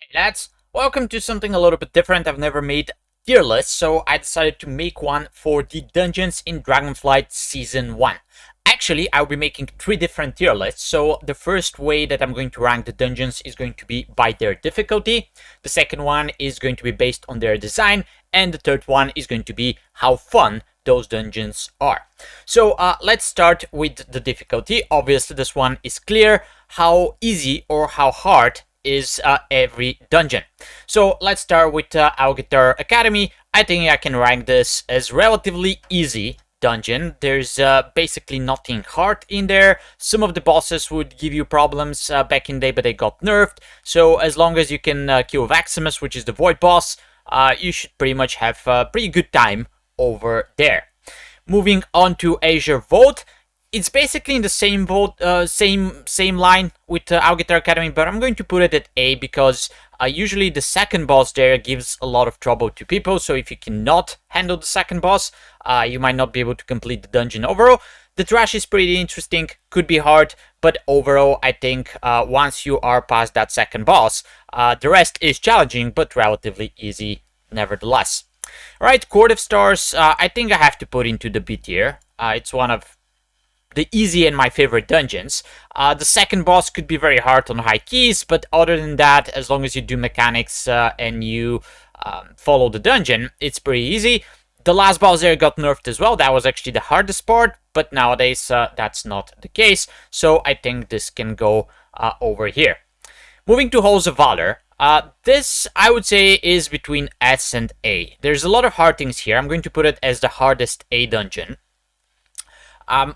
Hey lads, welcome to something a little bit different. I've never made tier lists, so I decided to make one for the dungeons in Dragonflight Season 1. Actually, I'll be making 3 different tier lists, so the first way that I'm going to rank the dungeons is going to be by their difficulty, the second one is going to be based on their design, and the third one is going to be how fun those dungeons are. So let's start with the difficulty. Obviously, this one is clear. How easy or how hard is every dungeon. So let's start with Algitar Academy. I think I can rank this as relatively easy dungeon. There's basically nothing hard in there. Some of the bosses would give you problems back in the day, but they got nerfed. So as long as you can kill Vaximus, which is the Void boss, you should pretty much have a pretty good time over there. Moving on to Azure Vault. It's basically in the same vote, same line with Algitar Academy, but I'm going to put it at A because usually the second boss there gives a lot of trouble to people. So if you cannot handle the second boss, you might not be able to complete the dungeon overall. The trash is pretty interesting, could be hard, but overall I think once you are past that second boss, the rest is challenging but relatively easy nevertheless. Alright, Court of Stars, I think I have to put into the B tier. It's one of the easy and my favorite dungeons. The second boss could be very hard on high keys, but other than that, as long as you do mechanics and you follow the dungeon, it's pretty easy. The last boss there got nerfed as well. That was actually the hardest part, but nowadays that's not the case. So I think this can go over here. Moving to Halls of Valor. This, I would say, is between S and A. There's a lot of hard things here. I'm going to put it as the hardest A dungeon.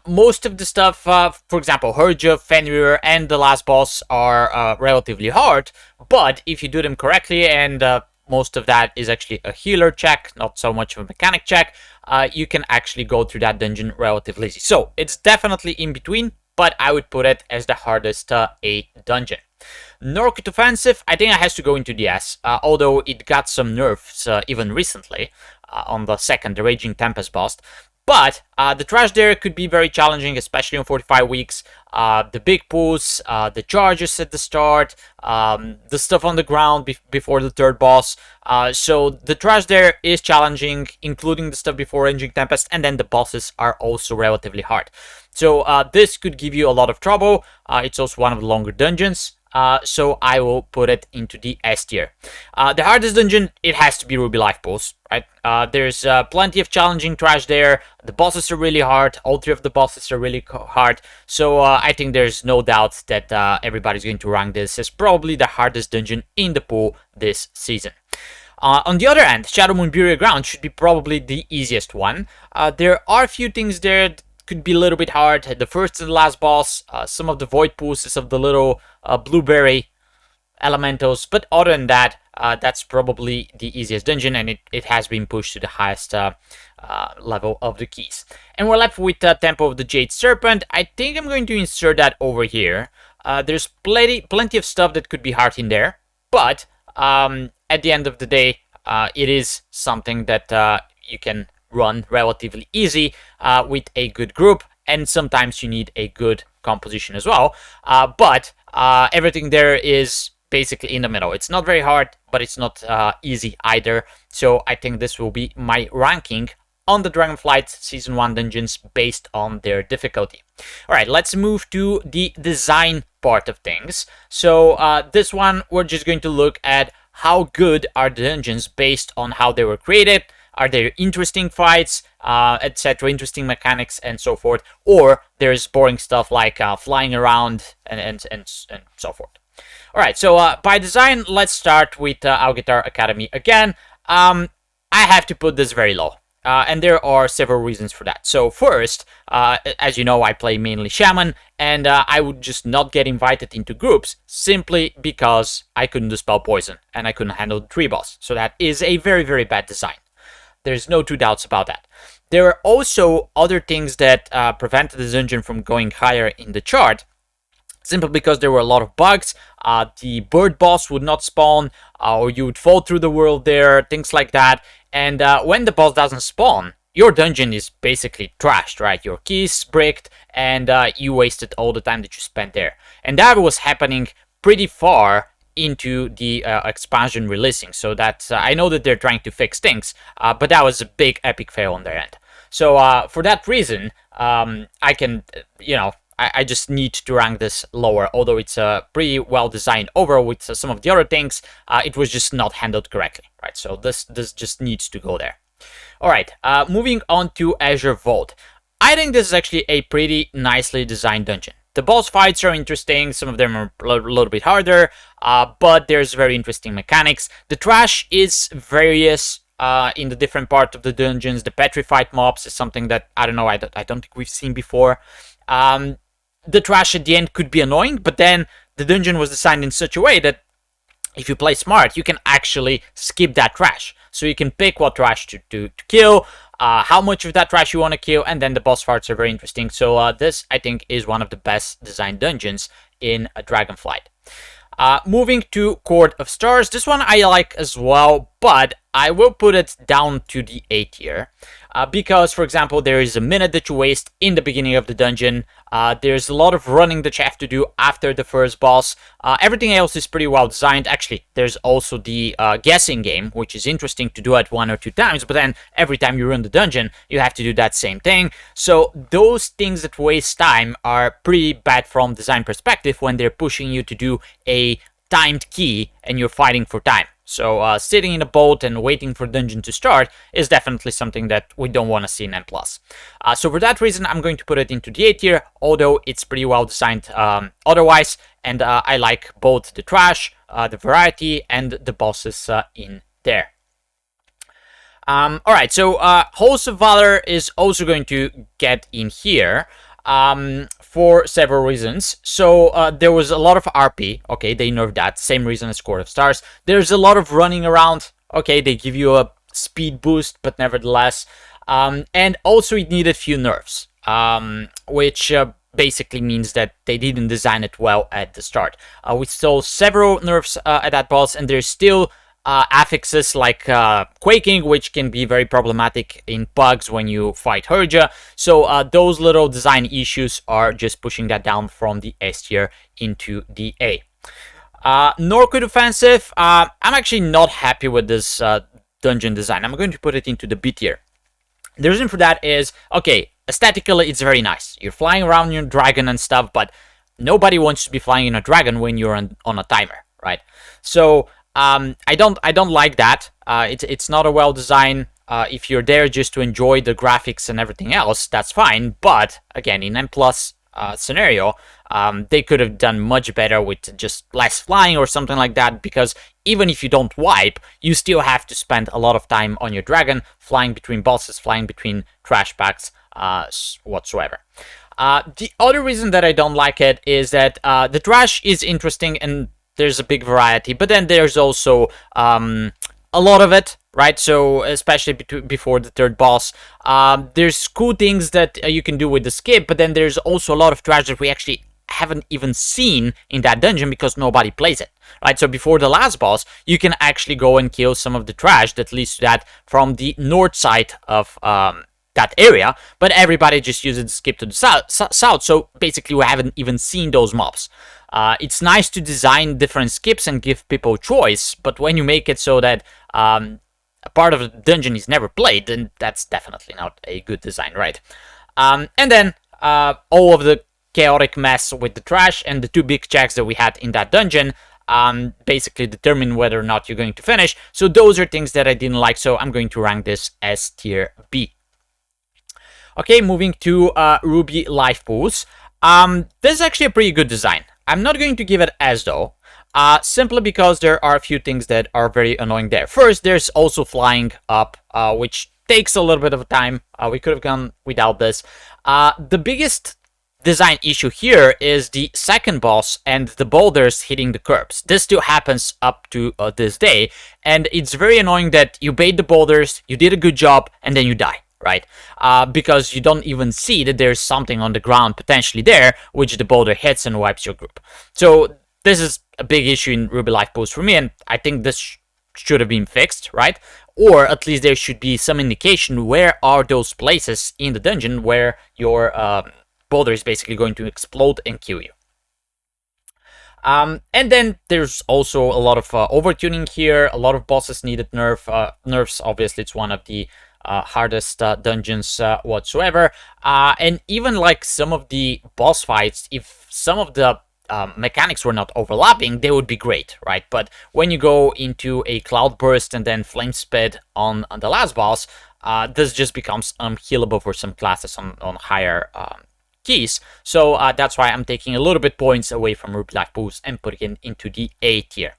Most of the stuff, for example, Herja, Fenrir, and the last boss are relatively hard, but if you do them correctly, and most of that is actually a healer check, not so much of a mechanic check, you can actually go through that dungeon relatively easy. So, it's definitely in between, but I would put it as the hardest A dungeon. Norkut Offensive, I think it has to go into the S, although it got some nerfs even recently on the second, the Raging Tempest boss. But the trash there could be very challenging, especially on 45 weeks. The big pulls, the charges at the start, the stuff on the ground before the third boss. So the trash there is challenging, including the stuff before Raging Tempest, and then the bosses are also relatively hard. So this could give you a lot of trouble. It's also one of the longer dungeons. So I will put it into the S tier. The hardest dungeon, it has to be Ruby Life Pools, right? There's plenty of challenging trash there. The bosses are really hard. All 3 of the bosses are really hard. So I think there's no doubt that everybody's going to rank this as probably the hardest dungeon in the pool this season. On the other hand, Shadow Moon Burial Ground should be probably the easiest one. There are a few things there could be a little bit hard. The first and the last boss, some of the void pools of the little blueberry elementals, but other than that, that's probably the easiest dungeon, and it has been pushed to the highest level of the keys. And we're left with Temple of the Jade Serpent. I think I'm going to insert that over here. There's plenty of stuff that could be hard in there, but at the end of the day, it is something that you can run relatively easy with a good group, and sometimes you need a good composition as well. But everything there is basically in the middle. It's not very hard, but it's not easy either. So I think this will be my ranking on the Dragonflight Season 1 dungeons based on their difficulty. Alright, let's move to the design part of things. So this one, we're just going to look at how good are the dungeons based on how they were created. Are there interesting fights, etc., interesting mechanics, and so forth? Or there's boring stuff like flying around and so forth. Alright, so by design, let's start with Algitar Academy again. I have to put this very low. And there are several reasons for that. So first, as you know, I play mainly Shaman, and I would just not get invited into groups simply because I couldn't dispel poison, and I couldn't handle the tree boss. So that is a very, very bad design. There's no 2 doubts about that. There are also other things that prevented the dungeon from going higher in the chart, simply because there were a lot of bugs. The bird boss would not spawn, or you would fall through the world there, things like that. And when the boss doesn't spawn, your dungeon is basically trashed, right? Your keys bricked, and you wasted all the time that you spent there. And that was happening pretty far into the expansion releasing. So that I know that they're trying to fix things, but that was a big epic fail on their end. So for that reason, I can, I just need to rank this lower, although it's pretty well designed overall with some of the other things. It was just not handled correctly, right? So this just needs to go there. All right, moving on to Azure Vault. I think this is actually a pretty nicely designed dungeon. The boss fights are interesting, some of them are a little bit harder, but there's very interesting mechanics. The trash is various in the different parts of the dungeons. The petrified mobs is something that, I don't know, I don't think we've seen before. The trash at the end could be annoying, but then the dungeon was designed in such a way that if you play smart, you can actually skip that trash. So you can pick what trash to kill, how much of that trash you want to kill, and then the boss fights are very interesting. So this, I think, is one of the best designed dungeons in Dragonflight. Moving to Court of Stars, this one I like as well, but I will put it down to the A tier. Because, for example, there is a minute that you waste in the beginning of the dungeon. There's a lot of running that you have to do after the first boss. Everything else is pretty well designed. Actually, there's also the guessing game, which is interesting to do it 1 or 2 times, but then every time you run the dungeon, you have to do that same thing. So those things that waste time are pretty bad from design perspective when they're pushing you to do a timed key and you're fighting for time. So sitting in a boat and waiting for the dungeon to start is definitely something that we don't want to see in N+. So for that reason, I'm going to put it into the A tier, although it's pretty well designed otherwise, and I like both the trash, the variety, and the bosses in there. Alright, so Halls of Valor is also going to get in here. For several reasons. So there was a lot of RP. Okay, they nerfed that. Same reason as Court of Stars. There's a lot of running around. Okay, they give you a speed boost, but nevertheless. And also it needed few nerfs, which basically means that they didn't design it well at the start. We saw several nerfs at that boss, and there's still affixes like quaking, which can be very problematic in bugs when you fight Herja. So those little design issues are just pushing that down from the S tier into the A. Norwood Offensive, I'm actually not happy with this dungeon design. I'm going to put it into the B tier. The reason for that is, okay, aesthetically it's very nice. You're flying around your dragon and stuff, but nobody wants to be flying in a dragon when you're on a timer, right? So I don't like that. It's not a well designed. If you're there just to enjoy the graphics and everything else, that's fine. But again, in N+ scenario, they could have done much better with just less flying or something like that. Because even if you don't wipe, you still have to spend a lot of time on your dragon, flying between bosses, flying between trash packs, whatsoever. The other reason that I don't like it is that the trash is interesting and there's a big variety, but then there's also a lot of it, right? So especially before the third boss, there's cool things that you can do with the skip, but then there's also a lot of trash that we actually haven't even seen in that dungeon because nobody plays it, right? So before the last boss, you can actually go and kill some of the trash that leads to that from the north side of that area, but everybody just uses the skip to the south, so basically we haven't even seen those mobs. It's nice to design different skips and give people choice, but when you make it so that a part of the dungeon is never played, then that's definitely not a good design, right? And then all of the chaotic mess with the trash and the 2 big checks that we had in that dungeon basically determine whether or not you're going to finish. So those are things that I didn't like, so I'm going to rank this as tier B. Okay, moving to Ruby Life Pools. This is actually a pretty good design. I'm not going to give it S though, simply because there are a few things that are very annoying there. First, there's also flying up, which takes a little bit of time. We could have gone without this. The biggest design issue here is the second boss and the boulders hitting the curbs. This still happens up to this day, and it's very annoying that you bait the boulders, you did a good job, and then you die. Right? Because you don't even see that there's something on the ground potentially there, which the boulder hits and wipes your group. So this is a big issue in Ruby Life Pools for me, and I think this should have been fixed, right? Or at least there should be some indication where are those places in the dungeon where your boulder is basically going to explode and kill you. And then there's also a lot of overtuning here, a lot of bosses needed nerfs. Obviously, it's one of the hardest dungeons whatsoever. And even like some of the boss fights, if some of the mechanics were not overlapping, they would be great, right? But when you go into a cloud burst and then flame spit on the last boss, this just becomes unkillable for some classes on higher keys. So that's why I'm taking a little bit points away from Ruby Life Boost and putting it into the A tier.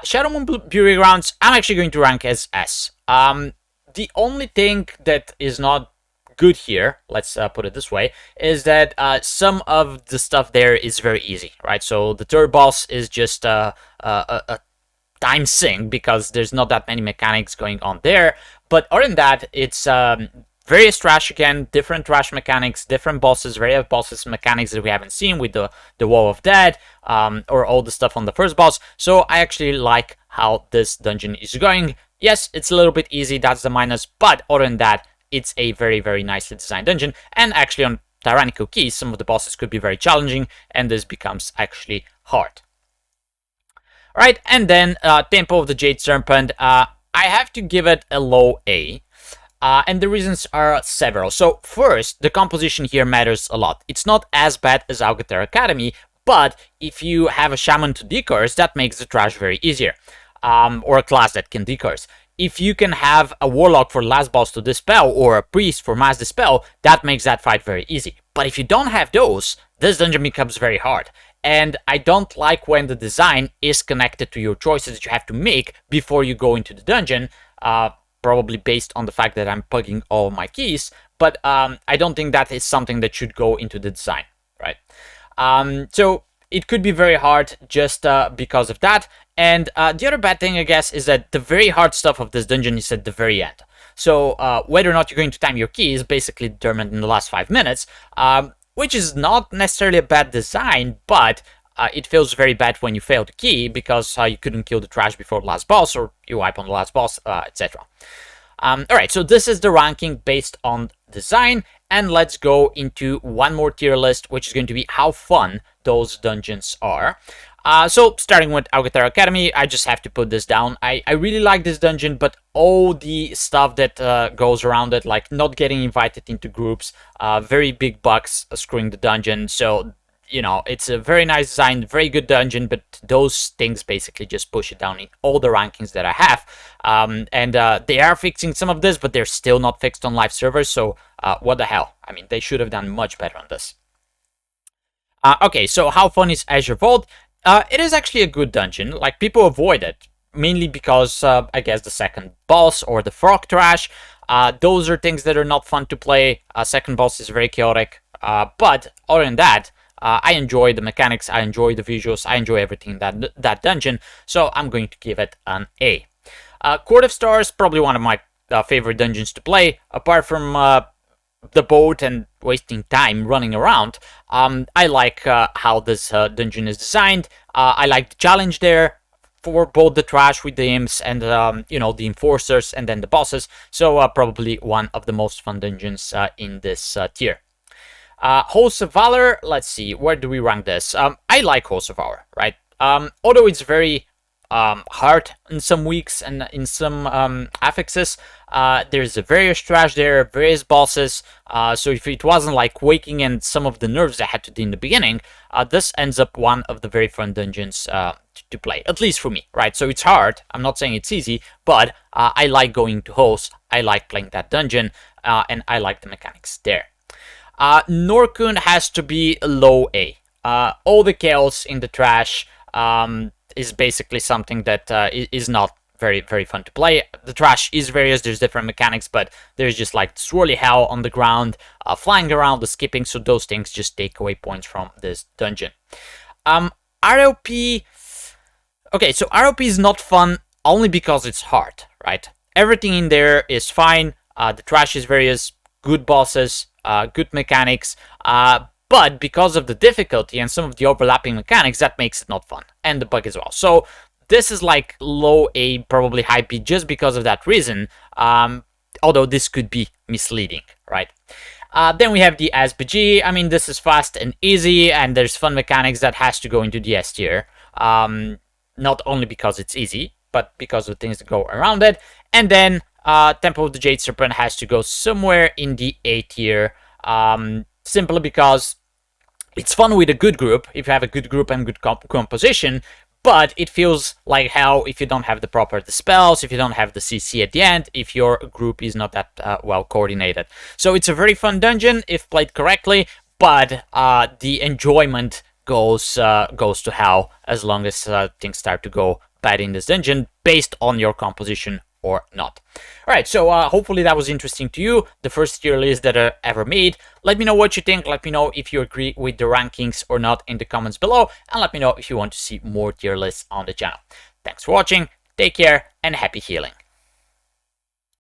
Shadow Moon Burial Grounds, I'm actually going to rank as S. The only thing that is not good here, let's put it this way, is that some of the stuff there is very easy, right? So the third boss is just a time sink because there's not that many mechanics going on there. But other than that, it's various trash again, different trash mechanics, different bosses, various bosses mechanics that we haven't seen with the Wall of Dead, or all the stuff on the first boss. So I actually like how this dungeon is going. Yes, it's a little bit easy, that's the minus, but other than that, it's a very, very nicely designed dungeon. And actually on Tyrannical Keys, some of the bosses could be very challenging, and this becomes actually hard. Alright, and then Temple of the Jade Serpent, I have to give it a low A. And the reasons are several. So first, the composition here matters a lot. It's not as bad as Alcatel Academy, but if you have a Shaman to decurse, that makes the trash very easier. Or a class that can decurse. If you can have a Warlock for last boss to dispel, or a Priest for mass dispel, that makes that fight very easy. But if you don't have those, this dungeon becomes very hard. And I don't like when the design is connected to your choices that you have to make before you go into the dungeon, probably based on the fact that I'm plugging all my keys, but I don't think that is something that should go into the design, right? So it could be very hard just because of that. And the other bad thing, I guess, is that the very hard stuff of this dungeon is at the very end. So whether or not you're going to time your key is basically determined in the last 5 minutes, which is not necessarily a bad design, but it feels very bad when you fail the key because you couldn't kill the trash before the last boss, or you wipe on the last boss, etc. Alright, so this is the ranking based on design, and let's go into one more tier list, which is going to be how fun those dungeons are. So starting with Alcatel Academy, I just have to put this down. I really like this dungeon, but all the stuff that goes around it, like not getting invited into groups, very big bugs screwing the dungeon, so you know, it's a very nice design, very good dungeon, but those things basically just push it down in all the rankings that I have. And they are fixing some of this, but they're still not fixed on live servers, so what the hell? I mean, they should have done much better on this. Okay, so how fun is Azure Vault? It is actually a good dungeon. Like, people avoid it, mainly because, I guess, the second boss or the frog trash. Those are things that are not fun to play. Second boss is very chaotic. But other than that, I enjoy the mechanics, I enjoy the visuals, I enjoy everything in that dungeon, so I'm going to give it an A. Court of Stars, probably one of my favorite dungeons to play, apart from the boat and wasting time running around. I like how this dungeon is designed. I like the challenge there for both the trash with the imps and you know, the enforcers and then the bosses, so probably one of the most fun dungeons in this tier. Hosts of Valor, let's see, where do we rank this? I like Hosts of Valor, right? Although it's very hard in some weeks and in some affixes, there's various trash there, various bosses, so if it wasn't like Waking and some of the nerves I had to do in the beginning, this ends up one of the very fun dungeons to play, at least for me, right? So it's hard, I'm not saying it's easy, but I like going to Hosts, I like playing that dungeon, and I like the mechanics there. Norkun has to be a low A. All the chaos in the trash is basically something that is not very, very fun to play. The trash is various, there's different mechanics, but there's just like swirly hell on the ground, flying around, the skipping, so those things just take away points from this dungeon. RLP... Okay, so RLP is not fun only because it's hard, right? Everything in there is fine, the trash is various, good bosses, good mechanics, but because of the difficulty and some of the overlapping mechanics, that makes it not fun, and the bug as well. So this is like low A, probably high B, just because of that reason, although this could be misleading, right? Then we have the SBG. I mean, this is fast and easy, and there's fun mechanics that has to go into the S tier. Not only because it's easy, but because of things that go around it. And then Temple of the Jade Serpent has to go somewhere in the A tier, simply because it's fun with a good group, if you have a good group and good composition, but it feels like hell if you don't have the proper dispels, if you don't have the CC at the end, if your group is not that well coordinated. So it's a very fun dungeon if played correctly, but the enjoyment goes to hell as long as things start to go bad in this dungeon based on your composition or not. Alright, so hopefully that was interesting to you, the first tier list that I ever made. Let me know what you think, let me know if you agree with the rankings or not in the comments below, and let me know if you want to see more tier lists on the channel. Thanks for watching, take care, and happy healing.